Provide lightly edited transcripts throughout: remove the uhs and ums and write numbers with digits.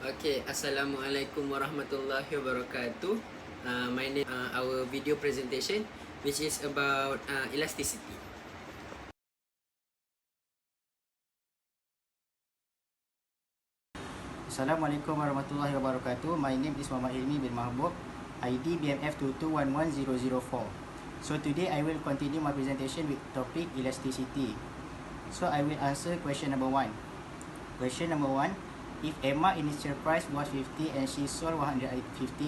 Okay, Assalamualaikum warahmatullahi wabarakatuh. My name our video presentation, which is about elasticity. Assalamualaikum warahmatullahi wabarakatuh. My name is Muhammad Ilmi bin Mahbub, ID BMF2211004. So today I will continue my presentation with topic elasticity. So I will answer question number 1. Question number 1. If Emma initial price was 50 and she sold 150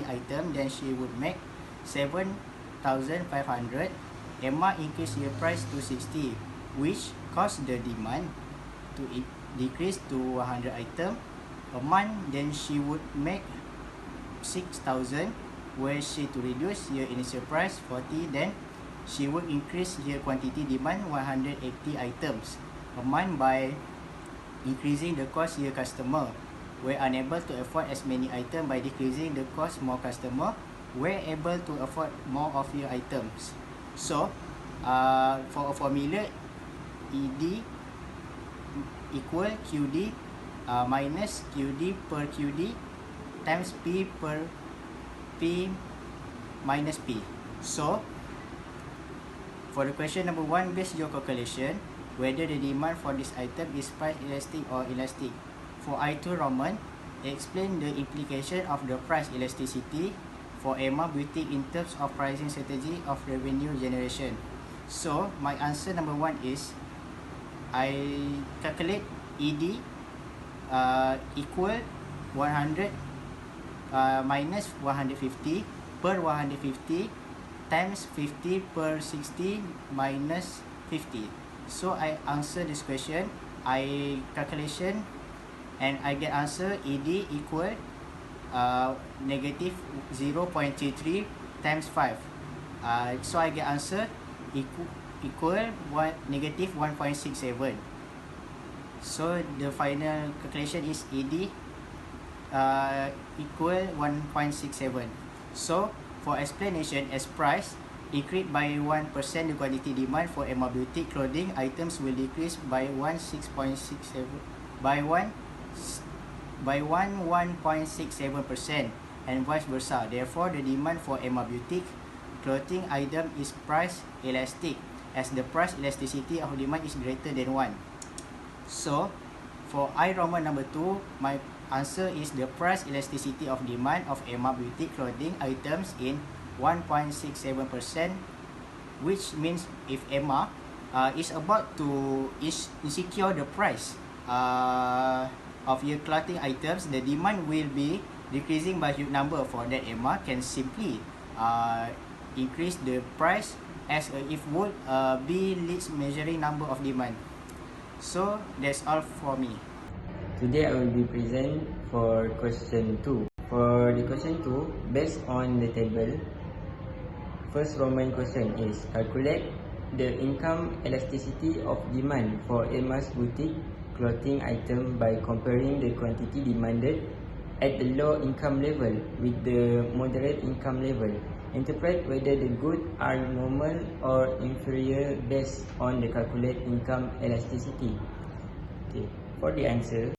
items, then she would make 7,500. Emma increased her price to 60, which caused the demand to decrease to 100 items a month. Then she would make 6,000, where she to reduce her initial price 40. Then she would increase her quantity demand 180 items a month by increasing the cost her customer were unable to afford as many items. By decreasing the cost, more customer were able to afford more of your items. So for a formula, ED equal QD minus QD per QD times P per P minus P. So for the question number 1, based your calculation whether the demand for this item is price elastic or elastic. For I2 Roman, explain the implication of the price elasticity for Emma Boutique in terms of pricing strategy of revenue generation. So my answer number 1 is I calculate ED equal 100 minus 150 per 150 times 50 per 60 minus 50. So I answer this question, I calculation and I get answer ED equal negative 0.33 times 5. So I get answer equal negative 1.67. So the final calculation is ED equal 1.67. So for explanation, as price increased by 1%, the quantity demand for Emma Boutique clothing items will decrease by 1.67% and vice versa. Therefore, the demand for Emma Boutique clothing item is price elastic, as the price elasticity of demand is greater than 1. So for I Roman number 2, my answer is the price elasticity of demand of Emma Boutique clothing items in 1.67%, which means if Emma is about to insecure the price of your clothing items, the demand will be decreasing by huge number. For that, Emma can simply increase the price as if would be least measuring number of demand. So that's all for me. Today I will be present for question 2. For the question 2, based on the table, first Roman question is calculate the income elasticity of demand for Emma's boutique clothing item by comparing the quantity demanded at the low income level with the moderate income level. Interpret whether the goods are normal or inferior based on the calculate income elasticity. Okay, for the answer,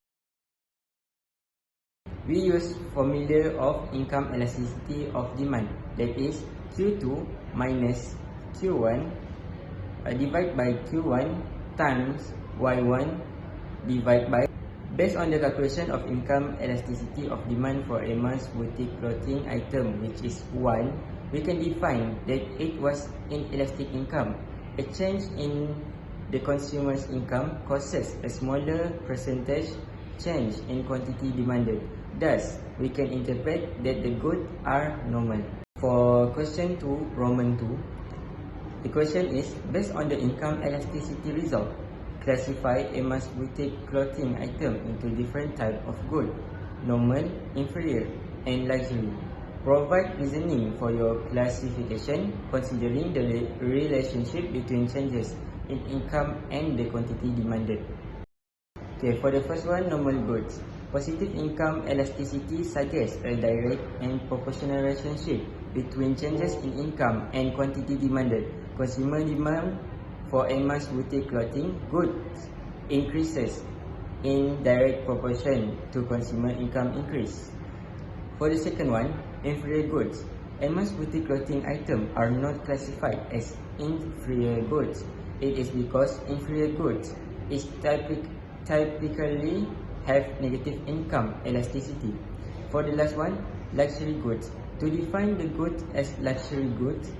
we use formula of income elasticity of demand, that is Q2 minus Q1 divided by Q1 times Y1 divided by. Based on the calculation of income elasticity of demand for Emma's boutique clothing item, which is 1, we can define that it was inelastic income. A change in the consumer's income causes a smaller percentage change in quantity demanded. Thus, we can interpret that the goods are normal. For question 2, Roman 2, the question is, based on the income elasticity result, classify Emma's boutique clothing item into different types of goods: normal, inferior, and luxury. Provide reasoning for your classification considering the relationship between changes in income and the quantity demanded. Okay, for the first one, normal goods. Positive income elasticity suggests a direct and proportional relationship between changes in income and quantity demanded. Consumer demand for Emma's boutique clothing goods increases in direct proportion to consumer income increase. For the second one, inferior goods. Mass boutique clothing items are not classified as inferior goods. It is because inferior goods is typically have negative income elasticity. For the last one, luxury goods. To define the goods as luxury goods,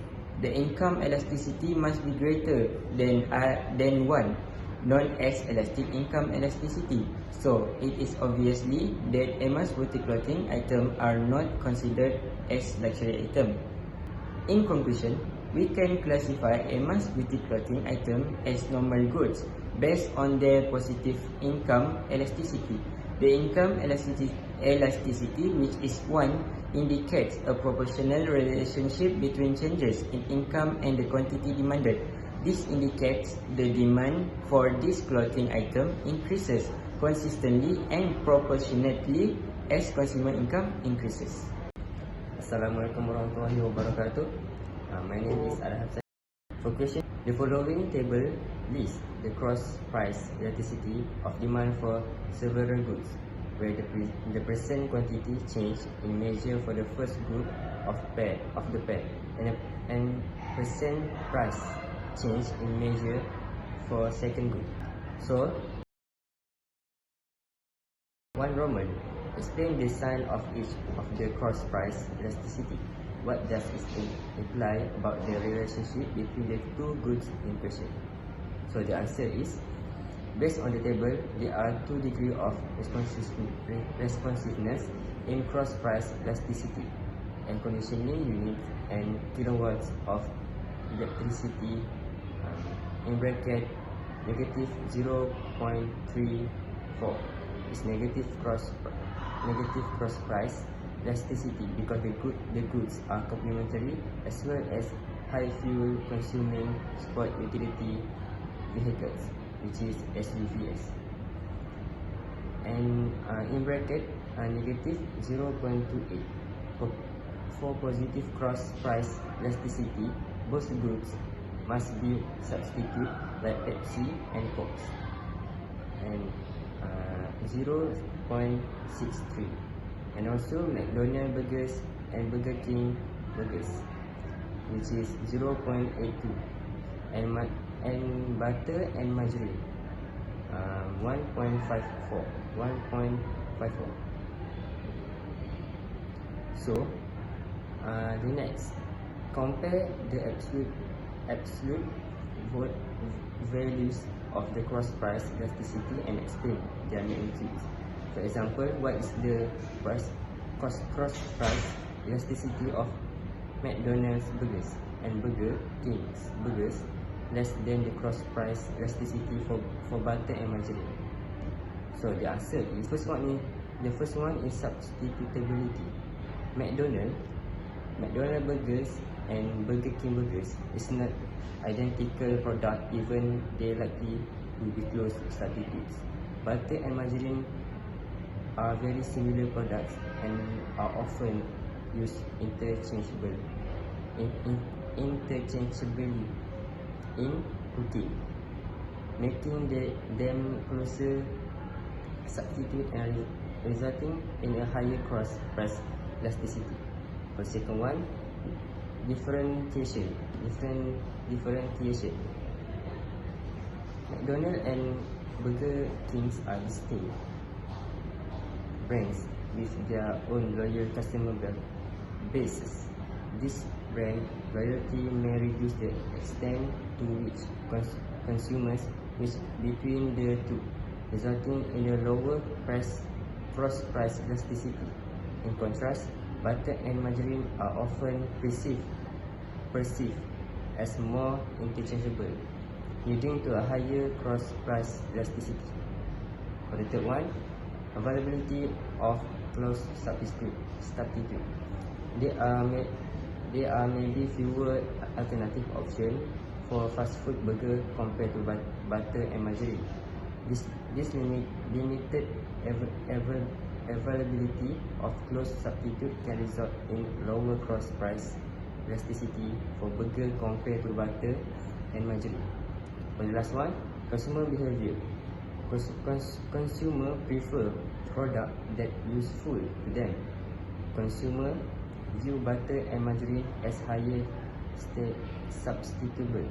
the income elasticity must be greater than one, known as elastic income elasticity. So, it is obviously that mass boutique clothing items are not considered as luxury items. In conclusion, we can classify mass boutique clothing items as normal goods based on their positive income elasticity. The income elasticity, which is 1, indicates a proportional relationship between changes in income and the quantity demanded. This indicates the demand for this clothing item increases consistently and proportionately as consumer income increases. Assalamualaikum warahmatullahi wabarakatuh. My name is Arham. For question, the following table lists the cross price elasticity of demand for several goods, where the percent quantity change in measure for the first group of the pair, and percent price change in measure for second group. So, 1 Roman, explain the sign of each of the cross price elasticity. What does it imply about the relationship between the two goods in question? So the answer is, based on the table, there are 2 degrees of responsiveness in cross price elasticity, and conditioning units and kilowatts of electricity in bracket negative 0.34 is negative cross price elasticity because the goods are complementary as well as high fuel consuming sport utility vehicles, which is SUVs, and in bracket negative 0.28 for positive cross price elasticity. Both goods must be substitute like Pepsi and Coke, and 0.63, and also McDonald's burgers and Burger King burgers, which is 0.82, and butter and margarine 1.54. So the next, compare the absolute values of the cross price elasticity and explain their magnitudes. For example, what is the cross price elasticity of McDonald's burgers and Burger King's burgers less than the cross price elasticity for butter and margarine? So the answer is, the first one is substitutability. McDonald's burgers and Burger King burgers is not identical product, even they likely will be close substitutes. Butter and margarine are very similar products and are often used interchangeably in cooking, making them closer substitute and resulting in a higher cross price elasticity. For the second one, differentiation. McDonald's and Burger Kings are distinct brands with their own loyal customer bases. This brand loyalty may reduce the extent to which consumers switch between the two, resulting in a lower cross price elasticity. In contrast, butter and margarine are often perceived as more interchangeable, leading to a higher cross price elasticity. For the third one, availability of close substitute. There are maybe fewer alternative options for fast food burger compared to butter and margarine. This limited availability of close substitute can result in lower cross price elasticity for burger compared to butter and margarine. For the last one, consumer behavior. Consumer prefer product that useful to them. Consumer view butter and margarine as higher substitutable,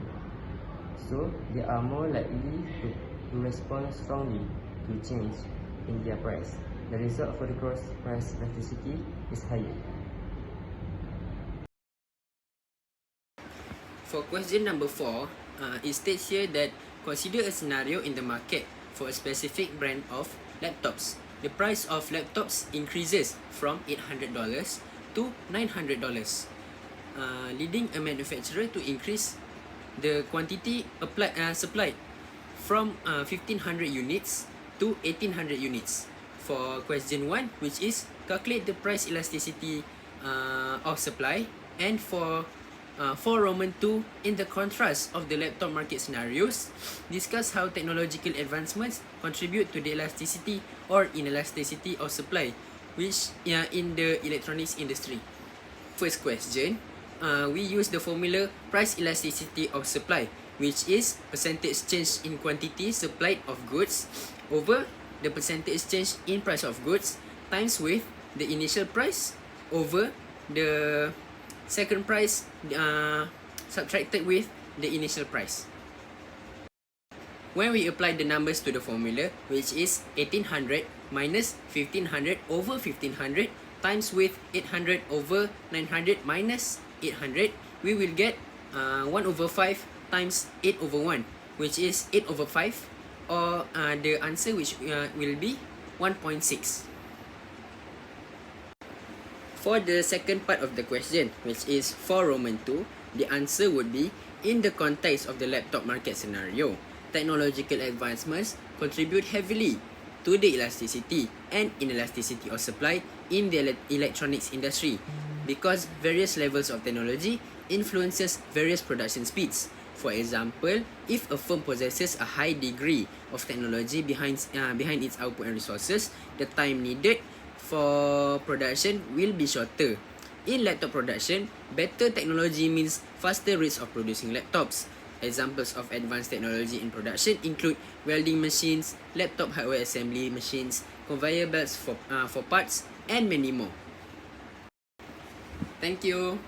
so they are more likely to respond strongly to change in their price. The result for the cross price elasticity is higher. For question number 4, it states here that consider a scenario in the market for a specific brand of laptops. The price of laptops increases from $800 to $900, leading a manufacturer to increase the quantity supplied from 1500 units to 1800 units. For question 1, which is calculate the price elasticity of supply, and for Roman 2, in the contrast of the laptop market scenarios, discuss how technological advancements contribute to the elasticity or inelasticity of supply, which in the electronics industry. First question, we use the formula price elasticity of supply, which is percentage change in quantity supplied of goods over the percentage change in price of goods times with the initial price over the second price subtracted with the initial price. When we apply the numbers to the formula, which is 1800 minus 1500 over 1500 times with 800 over 900 minus 800, we will get 1 over 5 times 8 over 1, which is 8 over 5, or the answer which will be 1.6. For the second part of the question, which is for Roman 2, the answer would be, in the context of the laptop market scenario, technological advancements contribute heavily to the elasticity and inelasticity of supply in the electronics industry, because various levels of technology influences various production speeds. For example, if a firm possesses a high degree of technology behind its output and resources, the time needed for production will be shorter. In laptop production, better technology means faster rates of producing laptops. Examples of advanced technology in production include welding machines, laptop hardware assembly machines, conveyor belts for parts, and many more. Thank you.